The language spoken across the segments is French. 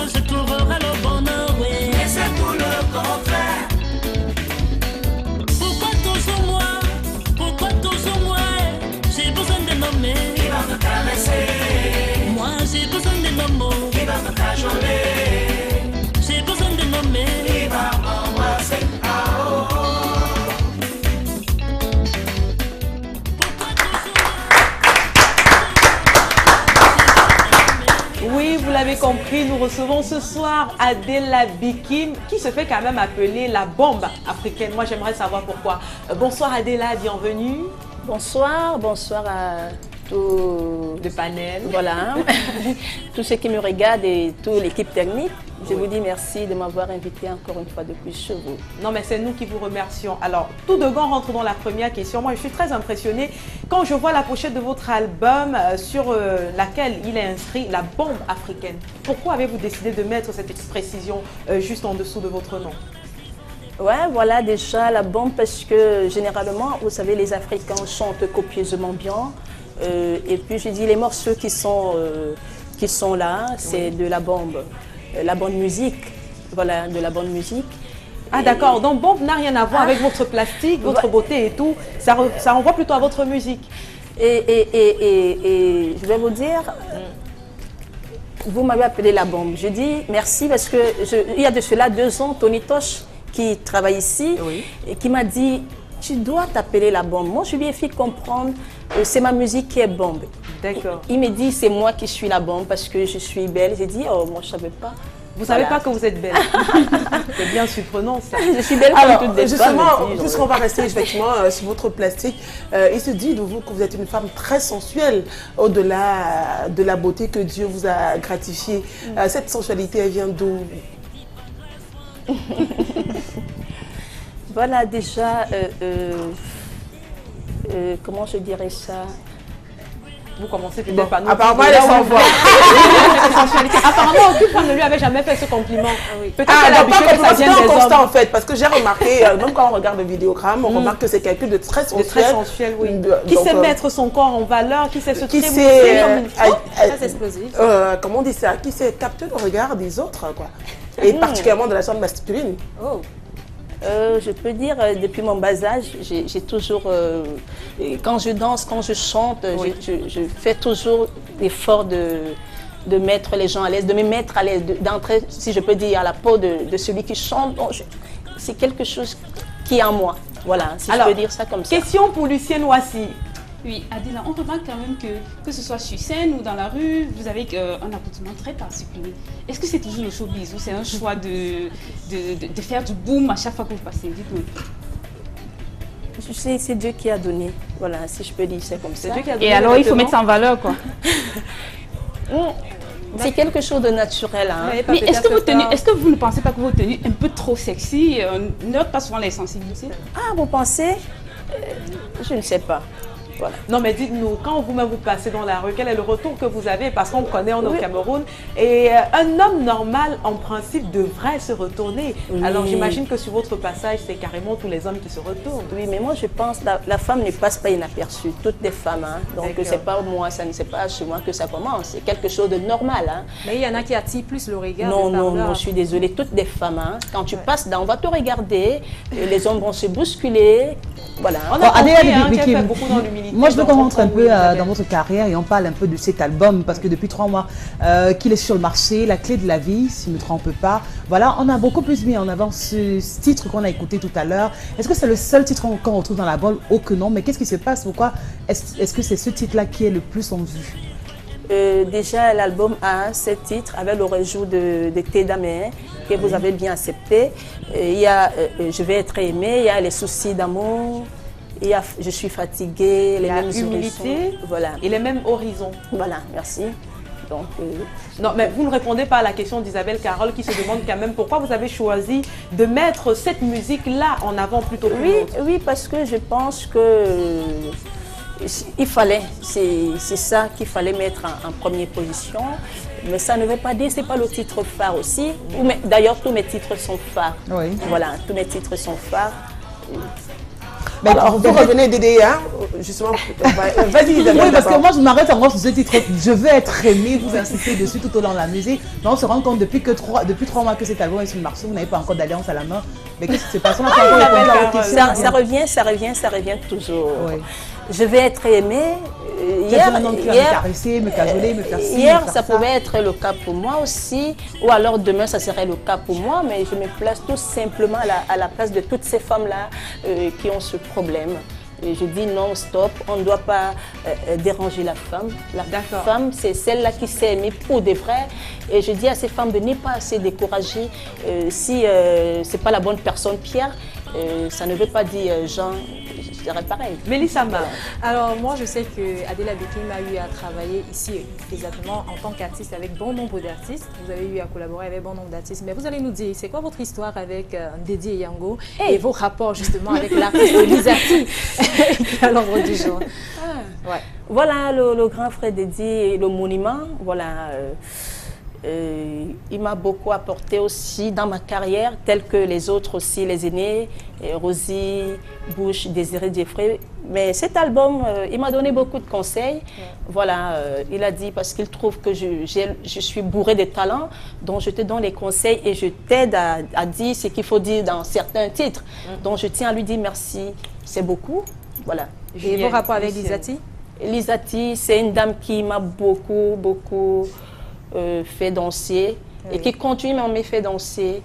je trouverai le bonheur, oui. Mais c'est tout le contraire. Pourquoi toujours moi? Pourquoi toujours moi? J'ai besoin de nommer. Qui va me caresser? Moi j'ai besoin de nommer. Qui va me cajoler? J'ai besoin de nommer. Qui va m'embrasser? Ah oh oh. Oui, vous l'avez compris, nous recevons ce soir Adela Bikim, qui se fait quand même appeler la bombe africaine. Moi, j'aimerais savoir pourquoi. Bonsoir Adela, bienvenue. Bonsoir, bonsoir à tout le panel. Voilà, tous ceux qui me regardent et toute l'équipe technique. Je vous dis merci de m'avoir invité encore une fois de plus chez vous. Non, mais c'est nous qui vous remercions. Alors, tout de go, on rentre dans la première question. Moi, je suis très impressionnée quand je vois la pochette de votre album sur laquelle il est inscrit la bombe africaine. Pourquoi avez-vous décidé de mettre cette précision juste en dessous de votre nom? Ouais, voilà déjà la bombe parce que généralement, vous savez, les Africains chantent copieusement bien. Et puis, je dis les morceaux qui sont là, c'est de la bombe. La bonne musique, voilà, de la bonne musique. Ah d'accord, donc bombe n'a rien à voir avec votre plastique, votre beauté et tout, ça renvoie plutôt à votre musique. Et je vais vous dire, vous m'avez appelé la bombe. Je dis merci parce que il y a de cela 2 ans, Tony Tosh qui travaille ici et qui m'a dit tu dois t'appeler la bombe. Moi je lui ai fait comprendre c'est ma musique qui est bombe. D'accord. Il me dit c'est moi qui suis la bombe parce que je suis belle. J'ai dit oh moi je savais pas. Vous ne savez pas que vous êtes belle. C'est bien surprenant ça. Je suis belle alors, comme toutes les justement, femmes. puisqu'on va rester effectivement sur votre plastique, il se dit de vous que vous êtes une femme très sensuelle au-delà de la beauté que Dieu vous a gratifiée. Cette sensualité, elle vient d'où? Voilà déjà, comment je dirais ça? Vous commencez peut-être par nous. Apparemment, elle est sans voix. Apparemment, aucune femme ne lui avait jamais fait ce compliment. Peut-être qu'elle a pas habitué que ça vienne des constant hommes. en fait, parce que j'ai remarqué, même quand on regarde le vidéogramme, on remarque que c'est quelqu'un de très sensuel. De très sensuel, oui. Qui sait mettre son corps en valeur, qui sait se qui trémousser sait, comme il faut. Très explosif. comment on dit ça? Qui sait capter le regard des autres, quoi. Et particulièrement de la chambre masculine. Oh. Je peux dire, depuis mon bas âge, j'ai toujours, quand je danse, quand je chante, je fais toujours l'effort de mettre les gens à l'aise, de me mettre à l'aise, d'entrer, si je peux dire, à la peau de celui qui chante. Bon, c'est quelque chose qui est en moi, voilà, si je peux dire ça comme ça. Question pour Lucienne Ouassi. Oui, Adela, on remarque quand même que ce soit sur scène ou dans la rue, vous avez un accoutrement très particulier. Est-ce que c'est toujours le showbiz ou c'est un choix de faire du boom à chaque fois que vous passez? Dites-nous. C'est Dieu qui a donné, voilà, si je peux dire ça comme ça. Dieu qui a donné. Et alors, il faut mettre ça en valeur, quoi. C'est quelque chose de naturel. Hein. Mais est-ce que vous ne pensez pas que vos tenues un peu trop sexy n'heurtent pas souvent les sensibilités? Ah, vous pensez? Je ne sais pas. Voilà. Non mais dites-nous, quand vous-même vous passez dans la rue, quel est le retour que vous avez? Parce qu'on connaît, on est au Cameroun, et un homme normal, en principe, devrait se retourner. Oui. Alors j'imagine que sur votre passage, c'est carrément tous les hommes qui se retournent. Oui, mais moi je pense que la femme ne passe pas inaperçue, toutes les femmes. Hein. Donc c'est pas moi, ça ne c'est pas chez moi que ça commence, c'est quelque chose de normal. Hein. Mais il y en a qui attirent plus le regard. Non, je suis désolée, toutes les femmes, hein, quand tu passes on va te regarder, les hommes vont se bousculer. Voilà. On a compris qu'il fait beaucoup dans l'humilité. Moi, je veux qu'on rentre un peu dans votre carrière et on parle un peu de cet album parce que depuis 3 mois qu'il est sur le marché, La clé de la vie, si je ne me trompe pas. Voilà, on a beaucoup plus mis en avant ce titre qu'on a écouté tout à l'heure. Est-ce que c'est le seul titre qu'on retrouve dans l'album? Oh que non, mais qu'est-ce qui se passe? Pourquoi est-ce que c'est ce titre-là qui est le plus en vue? Déjà, l'album a 7 titres avec le rejout de Tédamé que vous avez bien accepté. Il y a Je vais être aimé, il y a Les soucis d'amour, il y a Je suis fatiguée, les mêmes humilité, voilà. Et les mêmes horizons. Voilà, merci. Donc, non, mais vous ne répondez pas à la question d'Isabelle Carole qui se demande quand même pourquoi vous avez choisi de mettre cette musique-là en avant plutôt que oui, parce que je pense que il fallait, c'est ça qu'il fallait mettre en première position. Mais ça ne veut pas dire, c'est pas le titre phare aussi. D'ailleurs, tous mes titres sont phares. Oui. Voilà, tous mes titres sont phares. Mais Alors, vous revenez Dédé, hein, justement. Vas-y, Isabelle. Oui, parce que d'abord. moi, je m'arrête encore sur ce titre. Je veux être aimé, vous insistez dessus tout au long de la musique. Mais on se rend compte depuis 3 mois que cet album est sur le marché, vous n'avez pas encore d'alliance à la main. Mais qu'est-ce qui se passe? On a pas encore répondu à votre question. Ça revient toujours. Oui. Je vais être aimée. Hier, me caresser, me cajoler, me faire ci, hier me faire ça pouvait être le cas pour moi aussi, ou alors demain ça serait le cas pour moi, mais je me place tout simplement à la place de toutes ces femmes-là qui ont ce problème. Et je dis non, stop, on ne doit pas déranger la femme. La femme, c'est celle-là qui s'est aimée pour de vrai. Et je dis à ces femmes de ne pas se décourager. Si ce n'est pas la bonne personne, Pierre, ça ne veut pas dire Jean, je dirais pareil. Mélissa Mar. Alors moi je sais que Adela Bekim a eu à travailler ici exactement en tant qu'artiste avec bon nombre d'artistes. Vous avez eu à collaborer avec bon nombre d'artistes. Mais vous allez nous dire, c'est quoi votre histoire avec Dédé et Yango et vos rapports justement avec l'artiste Lisati qui est à l'ordre du jour. Ouais. Voilà le grand frère Dédé, le monument, voilà. Il m'a beaucoup apporté aussi dans ma carrière, tel que les autres aussi, les aînés, Rosie, Bush, Désiré Jeffrey. Mais cet album, il m'a donné beaucoup de conseils. Voilà, il a dit parce qu'il trouve que je suis bourrée de talent, donc je te donne les conseils et je t'aide à dire ce qu'il faut dire dans certains titres. Donc je tiens à lui dire merci, c'est beaucoup. Voilà. Et vos rapports avec Lisati? Lisati, c'est une dame qui m'a beaucoup fait danser et qui continue à me faire danser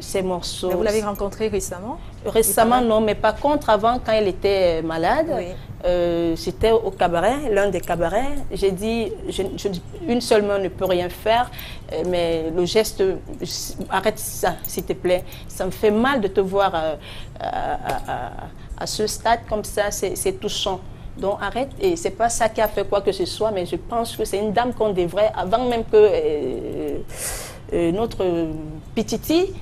ces morceaux. Mais vous l'avez rencontrée récemment? Récemment, non, mais par contre, avant, quand elle était malade, j'étais au cabaret, l'un des cabarets. J'ai dit, une seule main ne peut rien faire, mais le geste, arrête ça, s'il te plaît. Ça me fait mal de te voir à ce stade comme ça, c'est touchant. Donc arrête, et c'est pas ça qui a fait quoi que ce soit, mais je pense que c'est une dame qu'on devrait, avant même que notre petiti,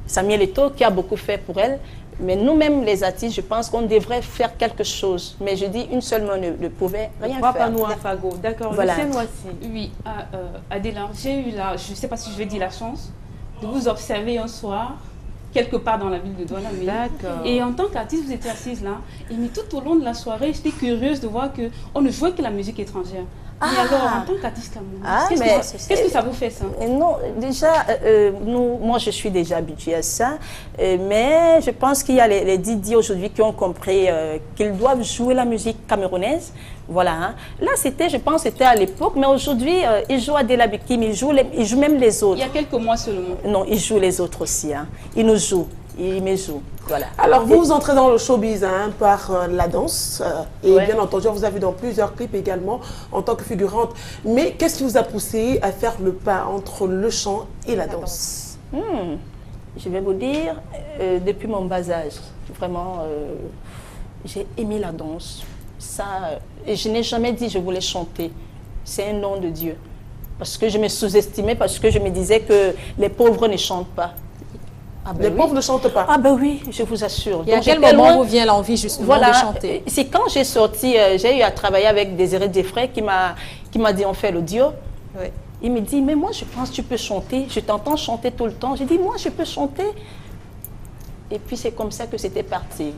Samuel Eto'o, qui a beaucoup fait pour elle, mais nous-mêmes les artistes, je pense qu'on devrait faire quelque chose. Mais je dis, une seule main ne pouvait rien faire. Pas nous un fagot, d'accord. Voilà. Oui, Adela, j'ai eu je ne sais pas si je vais dire la chance, de vous observer un soir, quelque part dans la ville de Douala. D'accord. Et en tant qu'artiste, vous étiez assise là. Et mais tout au long de la soirée, j'étais curieuse de voir qu'on ne jouait que la musique étrangère. Mais alors, en tant qu'artiste camerounaise, qu'est-ce que ça vous fait ça? Non, déjà, moi je suis déjà habituée à ça, mais je pense qu'il y a les Didi aujourd'hui qui ont compris qu'ils doivent jouer la musique camerounaise. Voilà. Hein. Là, je pense, c'était à l'époque, mais aujourd'hui, ils jouent Adela Bekim, ils jouent même les autres. Il y a quelques mois seulement. Non, ils jouent les autres aussi. Hein. Ils nous jouent, ils me jouent. Voilà. Alors, vous entrez dans le showbiz par la danse et bien entendu, on vous a vu dans plusieurs clips également en tant que figurante. Mais qu'est-ce qui vous a poussé à faire le pas entre le chant et la danse? Je vais vous dire, depuis mon bas âge, vraiment, j'ai aimé la danse. Ça, et je n'ai jamais dit que je voulais chanter. C'est un nom de Dieu. Parce que je me sous-estimais, parce que je me disais que les pauvres ne chantent pas. Ah ben les pauvres ne chantent pas. Ah ben oui, je vous assure. Et à quel moment vous vient l'envie justement de chanter? C'est quand j'ai sorti, j'ai eu à travailler avec Désiré Jeffrey qui m'a dit on fait l'audio. Oui. Il me dit mais moi je pense que tu peux chanter. Je t'entends chanter tout le temps. J'ai dit moi je peux chanter. Et puis c'est comme ça que c'était parti.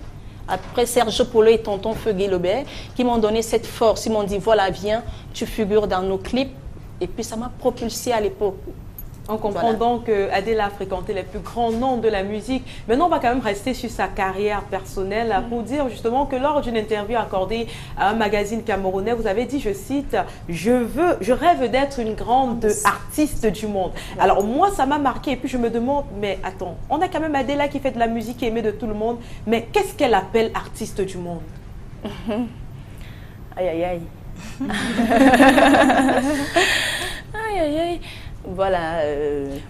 Après Serge Polo et tonton Feu Guilobert qui m'ont donné cette force. Ils m'ont dit voilà viens, tu figures dans nos clips. Et puis ça m'a propulsé à l'époque. On comprend donc qu'Adela a fréquenté les plus grands noms de la musique. Maintenant, on va quand même rester sur sa carrière personnelle pour dire justement que lors d'une interview accordée à un magazine camerounais, vous avez dit, je cite, « Je rêve d'être une grande artiste du monde. » Alors moi, ça m'a marqué et puis je me demande, mais attends, on a quand même Adela qui fait de la musique aimée de tout le monde, mais qu'est-ce qu'elle appelle artiste du monde? Aïe, aïe, aïe. Aïe, aïe, aïe. Voilà.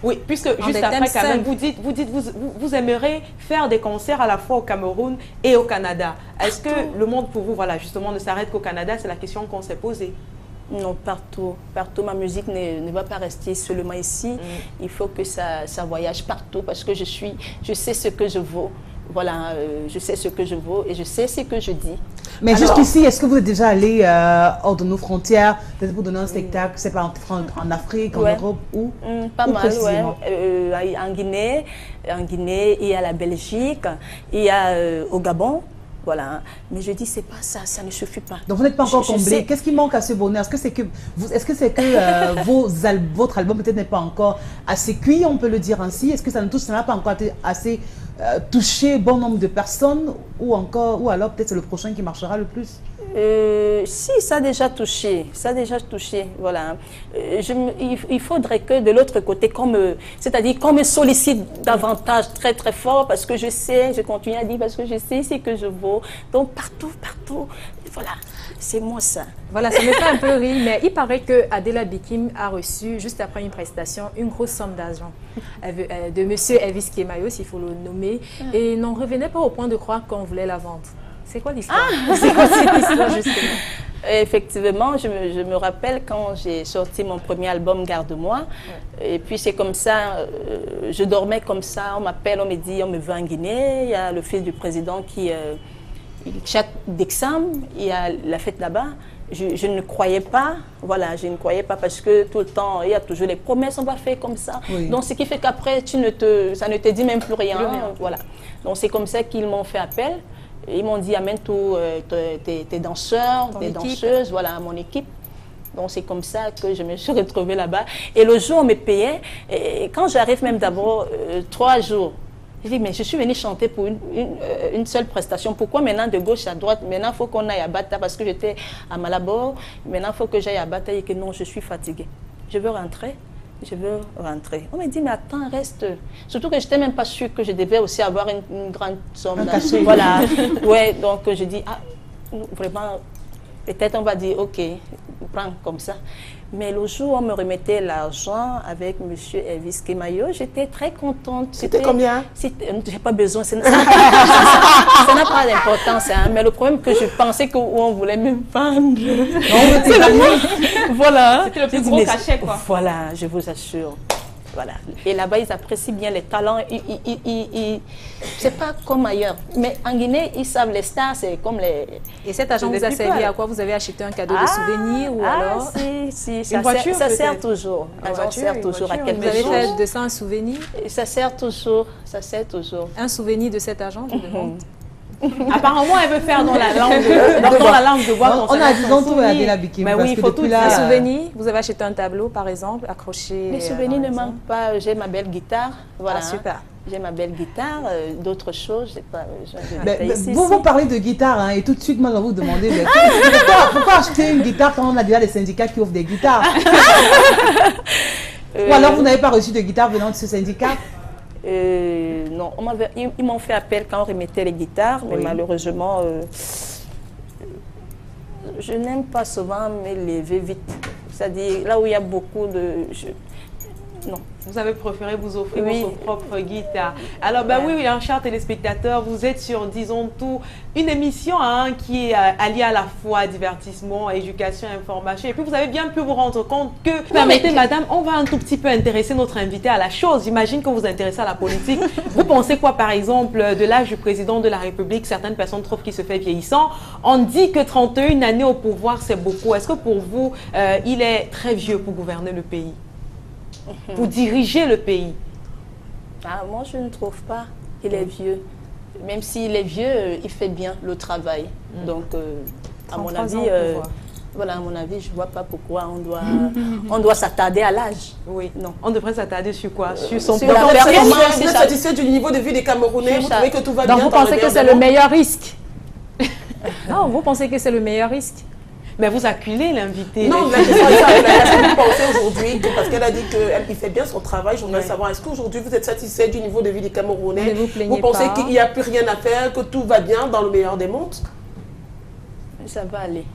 Oui, puisque juste après, quand même, vous aimeriez faire des concerts à la fois au Cameroun et au Canada. Est-ce que le monde pour vous, voilà, justement, ne s'arrête qu'au Canada? C'est la question qu'on s'est posée. Non, partout. Partout, ma musique ne va pas rester seulement ici. Il faut que ça voyage partout parce que je sais ce que je vaux. Voilà, je sais ce que je vaux et je sais ce que je dis. Mais Alors, jusqu'ici, est-ce que vous êtes déjà allé hors de nos frontières, peut-être pour donner un spectacle, c'est pas en Afrique, en Ouais. Europe, ou Pas Où mal, précisément? ouais. En Guinée, il y a la Belgique, il y a au Gabon. Voilà. Mais je dis, c'est pas ça, ça ne suffit pas. Donc vous n'êtes pas encore Je comblé. sais. Qu'est-ce qui manque à ce bonheur? Est-ce que c'est que, votre album peut-être n'est pas encore assez cuit, on peut le dire ainsi? Est-ce que ça n'a pas encore été assez touché bon nombre de personnes, ou alors peut-être c'est le prochain qui marchera le plus? Si, ça a déjà touché, voilà. Il faudrait que de l'autre côté, c'est-à-dire qu'on me sollicite davantage très très fort, parce que je continue à dire, parce que je sais ce que je vaux. Donc partout, voilà, c'est moi ça. Voilà, ça me fait un peu rire, mais il paraît que Adela Bikim a reçu, juste après une prestation, une grosse somme d'argent de monsieur Elvis Kemayo, s'il faut le nommer, et n'en revenait pas au point de croire qu'on voulait la vendre. C'est quoi l'histoire? C'est quoi cette histoire, justement? Effectivement, je me rappelle quand j'ai sorti mon premier album Garde-moi, et puis c'est comme ça, je dormais comme ça, on m'appelle, on me dit, on me veut en Guinée, il y a le fils du président qui, chaque décembre, il y a la fête là-bas. Je ne croyais pas, voilà, je ne croyais pas parce que tout le temps, il y a toujours les promesses, on va faire comme ça. Oui. Donc, ce qui fait qu'après, ça ne te dit même plus rien. Voilà. Donc, c'est comme ça qu'ils m'ont fait appel. Ils m'ont dit, amène tous tes danseurs, tes danseuses, voilà, mon équipe. Donc, c'est comme ça que je me suis retrouvée là-bas. Et le jour, on me payait. Et quand j'arrive même d'abord, 3 jours, je dis, mais je suis venue chanter pour une seule prestation. Pourquoi maintenant de gauche à droite? Maintenant, il faut qu'on aille à Bata parce que j'étais à Malabo. Maintenant, il faut que j'aille à Bata et que non, je suis fatiguée. Je veux rentrer. On m'a dit, mais attends, reste. Surtout que je n'étais même pas sûre que je devais aussi avoir une grande somme. Voilà. Ouais, donc je dis, vraiment, peut-être on va dire, ok, prends comme ça. Mais le jour où on me remettait l'argent avec M. Elvis Kemayo, j'étais très contente. C'était combien? J'ai pas besoin, ça n'a pas d'importance. Hein, mais le problème que je pensais qu'on voulait me vendre. Voilà. C'était le plus gros cachet, quoi. Voilà, je vous assure. Voilà. Et là-bas, ils apprécient bien les talents. C'est pas comme ailleurs. Mais en Guinée, ils savent les stars, c'est comme les... Et cet argent vous a servi à quoi? Vous avez acheté un cadeau de souvenir ou alors? Si, Une voiture, ça sert peut-être. toujours. L'argent sert toujours à quelque Vous avez chose. fait de ça un souvenir? Et ça sert toujours, ça sert toujours. Un souvenir de cet argent, je demande. Apparemment, elle veut faire dans la langue de bois. On a dit dans tout Adela Bikim. Mais oui, il faut tout Un dire. souvenir, vous avez acheté un tableau, par exemple, accroché. Les souvenirs dans ne la manquent pas. J'ai ma belle guitare. Voilà. Ah, super. J'ai ma belle guitare. D'autres choses, je n'ai pas. Vous parlez de guitare, hein, et tout de suite, moi, je vais vous demander pourquoi acheter une guitare quand on a déjà des syndicats qui offrent des guitares? Ou alors vous n'avez pas reçu de guitare venant de ce syndicat? Non, ils m'ont fait appel quand on remettait les guitares, mais malheureusement, je n'aime pas souvent me lever vite. C'est-à-dire, là où il y a beaucoup de... Non. Vous avez préféré vous offrir Oui. votre propre guitare. Alors, oui, chers téléspectateurs, vous êtes sur, disons tout, une émission qui est alliée à la fois divertissement, éducation, information. Et puis, vous avez bien pu vous rendre compte que, permettez, madame, on va un tout petit peu intéresser notre invité à la chose. J'imagine que vous vous intéressez à la politique. Vous pensez quoi, par exemple, de l'âge du président de la République? Certaines personnes trouvent qu'il se fait vieillissant. On dit que 31 années au pouvoir, c'est beaucoup. Est-ce que pour vous, il est très vieux pour gouverner le pays? Pour diriger le pays? Moi, je ne trouve pas qu'il est vieux. Même s'il est vieux, il fait bien le travail. Donc, à mon avis, à mon avis, je ne vois pas pourquoi on doit s'attarder à l'âge. Oui. Non. On devrait s'attarder sur quoi? Sur son Sur la propre performance. Vous êtes satisfait du niveau de vie des Camerounais? Vous trouvez que tout va Donc bien? vous pensez que c'est le meilleur risque? Non, vous pensez que c'est le meilleur risque? Mais vous acculez l'invité. Non, la question est ça. Est-ce que vous pensez aujourd'hui, parce qu'elle a dit qu'il fait bien son travail, je voudrais savoir, est-ce qu'aujourd'hui vous êtes satisfait du niveau de vie des Camerounais? Ne vous plaignez pensez pas. qu'il n'y a plus rien à faire, que tout va bien dans le meilleur des mondes? Ça va aller.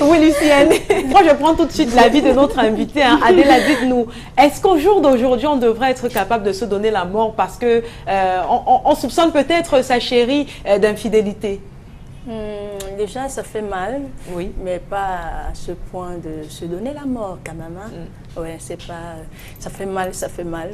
Oui, Lucienne. Moi, je prends tout de suite l'avis de notre invité. Adela, dites-nous, est-ce qu'au jour d'aujourd'hui, on devrait être capable de se donner la mort parce que on soupçonne peut-être sa chérie d'infidélité? Déjà, ça fait mal, Oui. mais pas à ce point de se donner la mort quand même. Hein. Ouais, c'est pas... Ça fait mal, ça fait mal.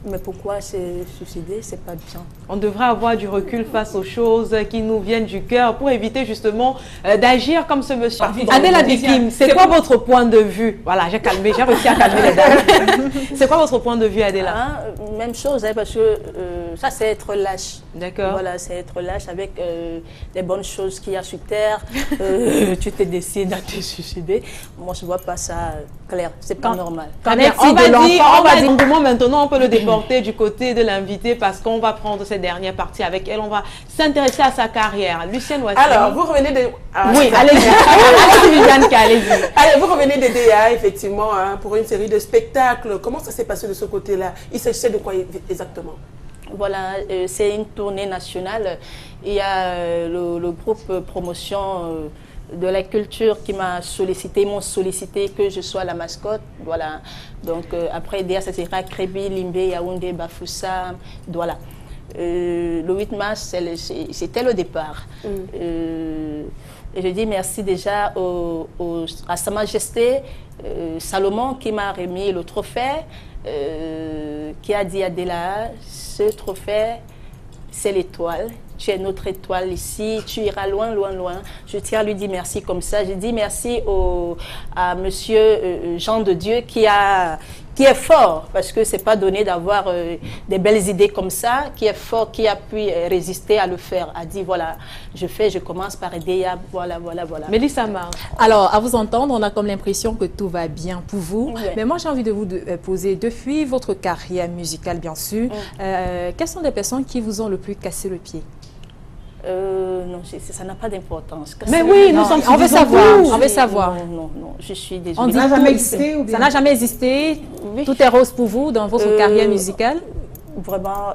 Mais pourquoi se suicider? C'est pas bien. On devrait avoir du recul face aux choses qui nous viennent du cœur pour éviter justement d'agir comme ce monsieur. Adela Bikim, c'est quoi votre point de vue? Voilà, j'ai réussi à calmer les dames. C'est quoi votre point de vue, Adela? Même chose, hein, parce que ça, c'est être lâche. D'accord. Voilà, c'est être lâche avec les bonnes choses qu'il y a sur Terre. Tu te décides à te suicider. Moi, je vois pas ça clair. C'est pas normal. On va dire, maintenant, on peut le déporter du côté de l'invité parce qu'on va prendre cette dernière partie avec elle. On va s'intéresser à sa carrière. Lucienne Ouassini. Alors, vous revenez de... oui, allez-y. Allez-y, Viviane, allez-y. Allez, vous revenez des DA, effectivement, hein, pour une série de spectacles. Comment ça s'est passé de ce côté-là? Il s'agissait de quoi exactement? Voilà, c'est une tournée nationale. Il y a le groupe promotion de la culture qui m'a sollicité, m'ont sollicité que je sois la mascotte. Voilà. Donc après DA, ça sera Crébi, Limbé, Yaoundé, Bafoussa. Voilà. Le 8 mars, c'était le départ. Et je dis merci déjà à Sa Majesté Salomon qui m'a remis le trophée, qui a dit Adela, ce trophée, c'est l'étoile. Tu es notre étoile ici, tu iras loin, loin, loin. Je tiens à lui dire merci comme ça. Je dis merci à monsieur Jean de Dieu qui est fort, parce que c'est pas donné d'avoir des belles idées comme ça, qui est fort, qui a pu résister à le faire, a dit voilà, je commence par aider, voilà. Mélissa Mar. Alors, à vous entendre, on a comme l'impression que tout va bien pour vous. Oui. Mais moi, j'ai envie de vous poser, depuis votre carrière musicale, bien sûr, quelles sont les personnes qui vous ont le plus cassé le pied? Non, ça n'a pas d'importance. Mais oui, nous sommes on veut savoir. On veut savoir. Non, je suis désolée. On dit Ça n'a jamais existé ou bien? Ça n'a jamais existé. Oui. Tout est rose pour vous dans votre carrière musicale? Vraiment,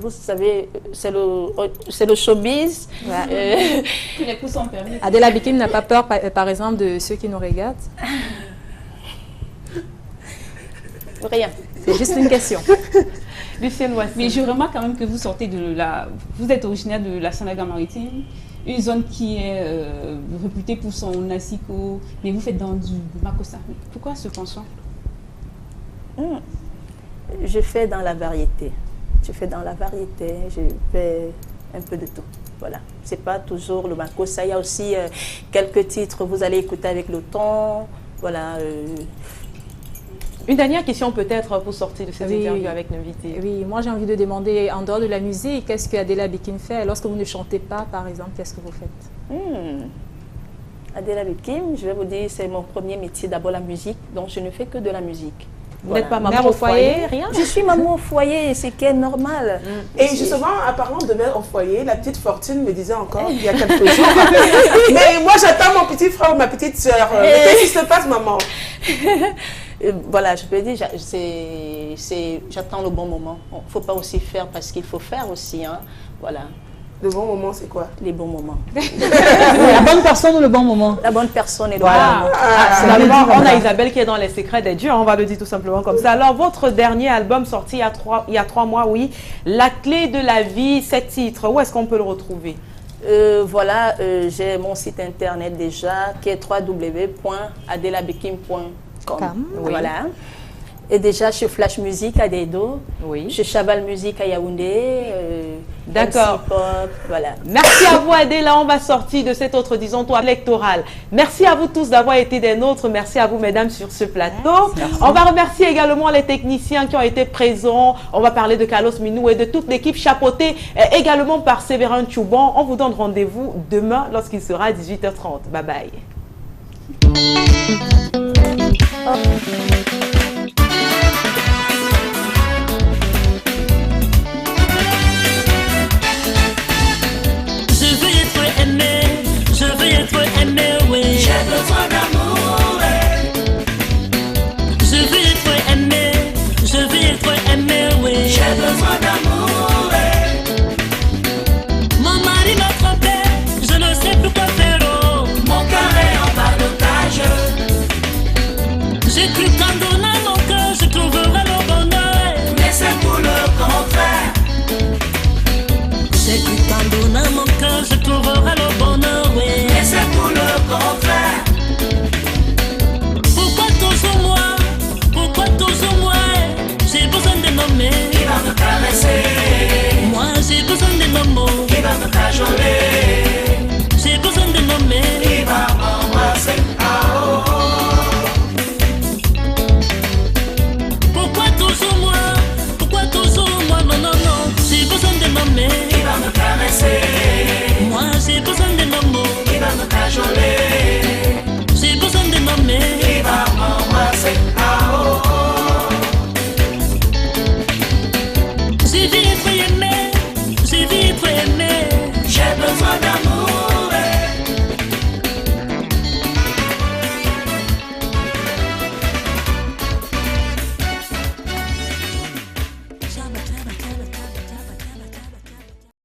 vous savez, c'est le showbiz. Ouais. Que les coups sont permis. Adela Bikim n'a pas peur, par exemple, de ceux qui nous regardent? Rien. C'est juste une question. Lucienne Ouassini. Mais je remarque quand même que vous sortez vous êtes originaire de la Sénégal-Maritime, une zone qui est réputée pour son asiko, mais vous faites dans du makossa. Pourquoi ce penchant? Je fais dans la variété. Je fais un peu de tout. Voilà. C'est pas toujours le makossa. Il y a aussi quelques titres, vous allez écouter avec le temps. Voilà. Une dernière question peut-être pour sortir de cette interview avec l'invité. Oui, moi j'ai envie de demander, en dehors de la musique, qu'est-ce que Adela Bikim fait? Lorsque vous ne chantez pas, par exemple, qu'est-ce que vous faites? Adela Bikim, je vais vous dire, c'est mon premier métier, d'abord la musique, donc je ne fais que de la musique. Vous n'êtes pas maman au foyer, rien? Je suis maman au foyer, c'est qui est normal. Et justement, en parlant de mère au foyer, la petite Fortune me disait encore il y a quelques jours, mais moi j'attends mon petit frère ou ma petite soeur. Qu'est-ce qui se passe, maman? Voilà, je peux dire, j'attends le bon moment. Il ne faut pas aussi faire parce qu'il faut faire aussi. Hein. Voilà. Le bon moment, c'est quoi? Les bons moments. La bonne personne ou le bon moment? La bonne personne et le bon moment. On a Isabelle qui est dans les secrets des dieux, on va le dire tout simplement comme ça. Alors, votre dernier album sorti il y a 3 mois, oui, La clé de la vie, 7 titres, où est-ce qu'on peut le retrouver? Voilà, j'ai mon site internet déjà qui est www.adelabikim.com. Voilà. Et déjà chez Flash Music à Dedo, chez Chaval Music à Yaoundé. D'accord. Voilà. Merci à vous Adela, on va sortir de cet autre, disons, tour électoral. Merci à vous tous d'avoir été des nôtres. Merci à vous mesdames sur ce plateau. Merci. On va remercier également les techniciens qui ont été présents. On va parler de Carlos Minou et de toute l'équipe chapeautée également par Séverin Tchouban. On vous donne rendez-vous demain lorsqu'il sera 18h30. Bye bye.